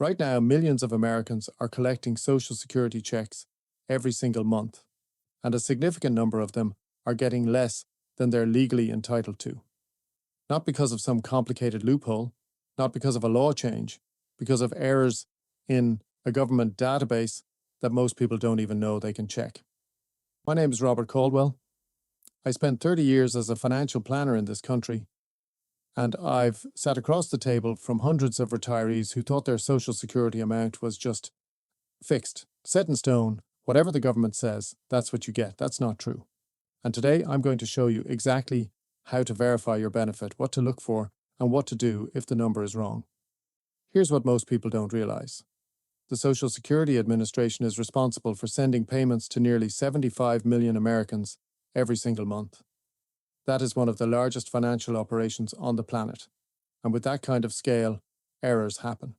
Right now, millions of Americans are collecting Social Security checks every single month, and a significant number of them are getting less than they're legally entitled to. Not because of some complicated loophole, not because of a law change, because of errors in a government database that most people don't even know they can check. My name is Robert Caldwell. I spent 30 years as a financial planner in this country, and I've sat across the table from hundreds of retirees who thought their Social Security amount was just fixed, set in stone. Whatever the government says, that's what you get. That's not true. And today I'm going to show you exactly how to verify your benefit, what to look for, and what to do if the number is wrong. Here's what most people don't realize. The Social Security Administration is responsible for sending payments to nearly 75 million Americans every single month. That is one of the largest financial operations on the planet. And with that kind of scale, errors happen.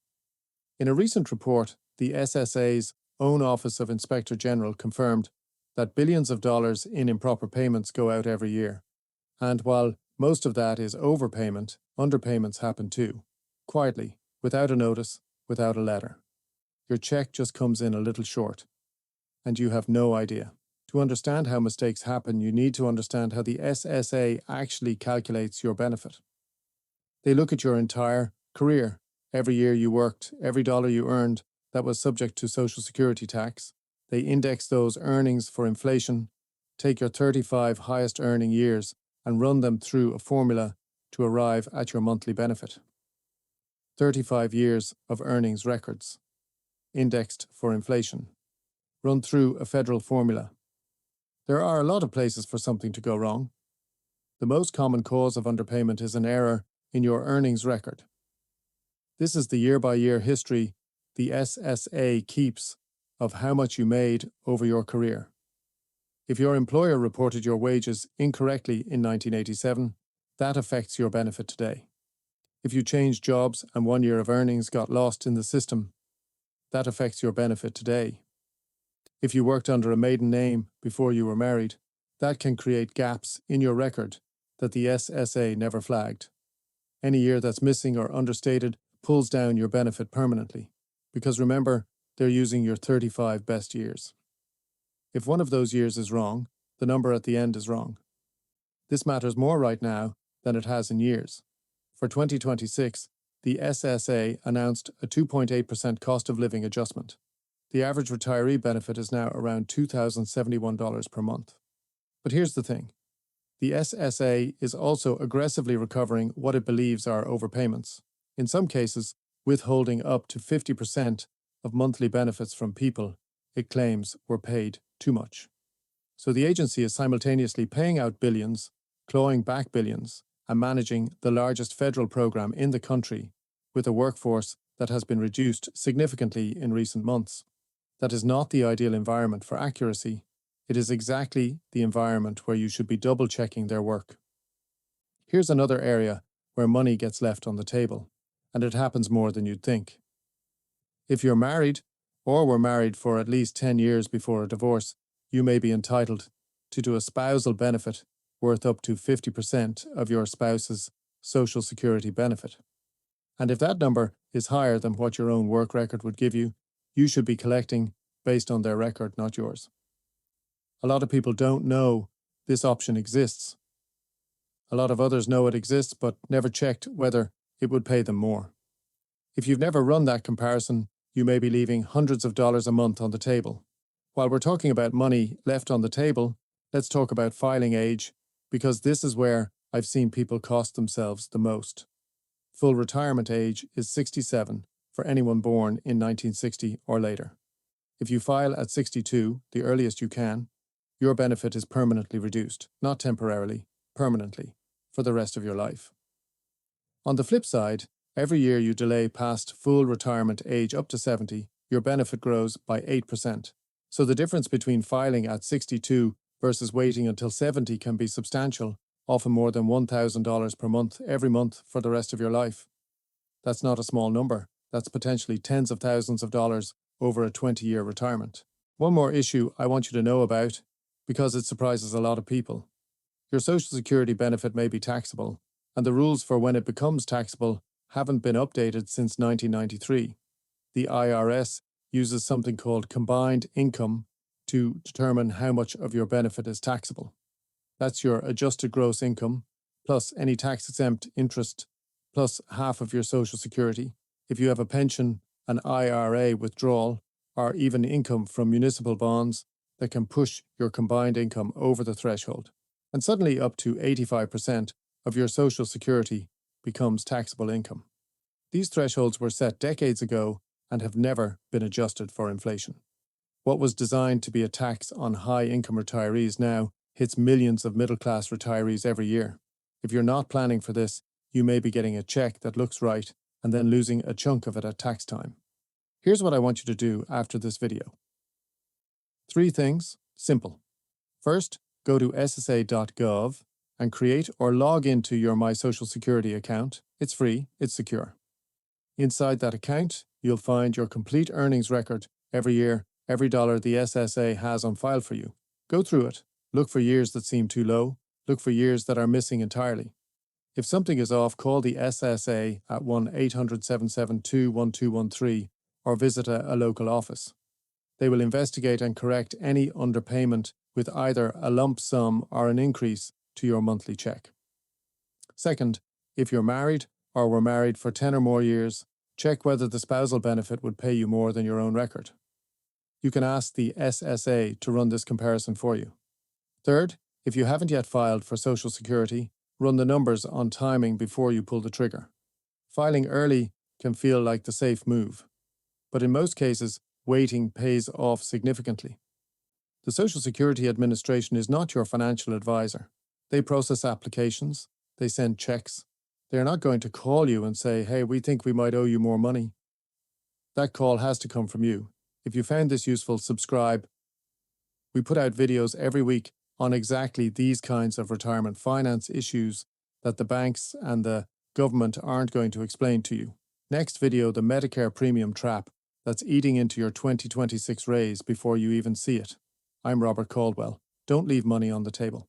In a recent report, the SSA's own Office of Inspector General confirmed that billions of dollars in improper payments go out every year. And while most of that is overpayment, underpayments happen too, quietly, without a notice, without a letter. Your check just comes in a little short, and you have no idea. To understand how mistakes happen, you need to understand how the SSA actually calculates your benefit. They look at your entire career, every year you worked, every dollar you earned that was subject to Social Security tax. They index those earnings for inflation, take your 35 highest earning years, and run them through a formula to arrive at your monthly benefit. 35 years of earnings records, indexed for inflation, run through a federal formula. There are a lot of places for something to go wrong. The most common cause of underpayment is an error in your earnings record. This is the year-by-year history the SSA keeps of how much you made over your career. If your employer reported your wages incorrectly in 1987, that affects your benefit today. If you changed jobs and 1 year of earnings got lost in the system, that affects your benefit today. If you worked under a maiden name before you were married, that can create gaps in your record that the SSA never flagged. Any year that's missing or understated pulls down your benefit permanently, because remember, they're using your 35 best years. If one of those years is wrong, the number at the end is wrong. This matters more right now than it has in years. For 2026, the SSA announced a 2.8% cost of living adjustment. The average retiree benefit is now around $2,071 per month. But here's the thing. The SSA is also aggressively recovering what it believes are overpayments, in some cases withholding up to 50% of monthly benefits from people it claims were paid too much. So the agency is simultaneously paying out billions, clawing back billions, and managing the largest federal program in the country with a workforce that has been reduced significantly in recent months. That is not the ideal environment for accuracy. It is exactly the environment where you should be double-checking their work. Here's another area where money gets left on the table, and it happens more than you'd think. If you're married, or were married for at least 10 years before a divorce, you may be entitled to do a spousal benefit worth up to 50% of your spouse's Social Security benefit. And if that number is higher than what your own work record would give you, you should be collecting based on their record, not yours. A lot of people don't know this option exists. A lot of others know it exists but never checked whether it would pay them more. If you've never run that comparison, you may be leaving hundreds of dollars a month on the table. While we're talking about money left on the table, let's talk about filing age, because this is where I've seen people cost themselves the most. Full retirement age is 67 for anyone born in 1960 or later. If you file at 62, the earliest you can, your benefit is permanently reduced, not temporarily, permanently, for the rest of your life. On the flip side, every year you delay past full retirement age up to 70, your benefit grows by 8%. So the difference between filing at 62 versus waiting until 70 can be substantial, often more than $1,000 per month every month for the rest of your life. That's not a small number. That's potentially tens of thousands of dollars over a 20-year retirement. One more issue I want you to know about, because it surprises a lot of people. Your Social Security benefit may be taxable, and the rules for when it becomes taxable haven't been updated since 1993. the IRS uses something called combined income to determine how much of your benefit is taxable. That's your adjusted gross income, plus any tax-exempt interest, plus half of your Social Security. If you have a pension, an IRA withdrawal, or even income from municipal bonds that can push your combined income over the threshold. And suddenly up to 85% of your Social Security becomes taxable income. These thresholds were set decades ago and have never been adjusted for inflation. What was designed to be a tax on high-income retirees now hits millions of middle-class retirees every year. If you're not planning for this, you may be getting a check that looks right and then losing a chunk of it at tax time. Here's what I want you to do after this video. 3 things, simple. First, go to ssa.gov and create or log into your My Social Security account. It's free, it's secure. Inside that account, you'll find your complete earnings record every year, every dollar the SSA has on file for you. Go through it. Look for years that seem too low. Look for years that are missing entirely. If something is off, call the SSA at 1-800-772-1213 or visit a local office. They will investigate and correct any underpayment with either a lump sum or an increase to your monthly check. Second, if you're married or were married for 10 or more years, check whether the spousal benefit would pay you more than your own record. You can ask the SSA to run this comparison for you. Third, if you haven't yet filed for Social Security, run the numbers on timing before you pull the trigger. Filing early can feel like the safe move, but in most cases, waiting pays off significantly. The Social Security Administration is not your financial advisor. They process applications, they send checks. They are not going to call you and say, hey, we think we might owe you more money. That call has to come from you. If you found this useful, subscribe. We put out videos every week on exactly these kinds of retirement finance issues that the banks and the government aren't going to explain to you. Next video, the Medicare premium trap that's eating into your 2026 raise before you even see it. I'm Robert Caldwell. Don't leave money on the table.